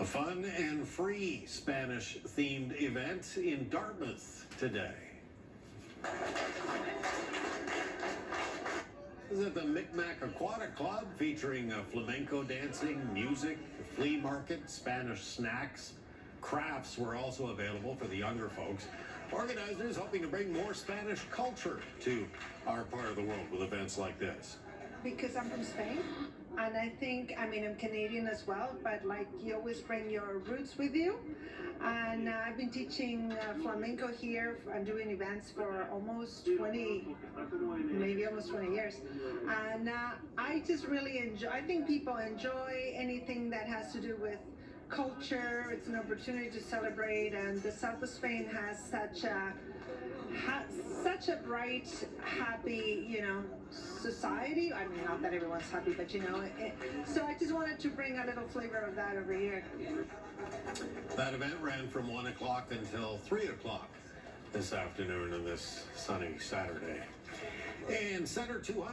A fun and free Spanish-themed event in Dartmouth today. This is at the Mic Mac Aquatic Club, featuring flamenco dancing, music, flea market, Spanish snacks. Crafts were also available for the younger folks. Organizers hoping to bring more Spanish culture to our part of the world with events like this. Because I'm from Spain, and I think, I'm Canadian as well, but like you always bring your roots with you. And I've been teaching flamenco here and doing events for almost 20 years. And I just really enjoy, I think people enjoy anything that has to do with culture. It's an opportunity to celebrate, and the south of Spain has such a bright, happy, society. I mean, not that everyone's happy, but so I just wanted to bring a little flavor of that over here. That event ran from 1 o'clock until 3 o'clock this afternoon on this sunny Saturday. And Center 200.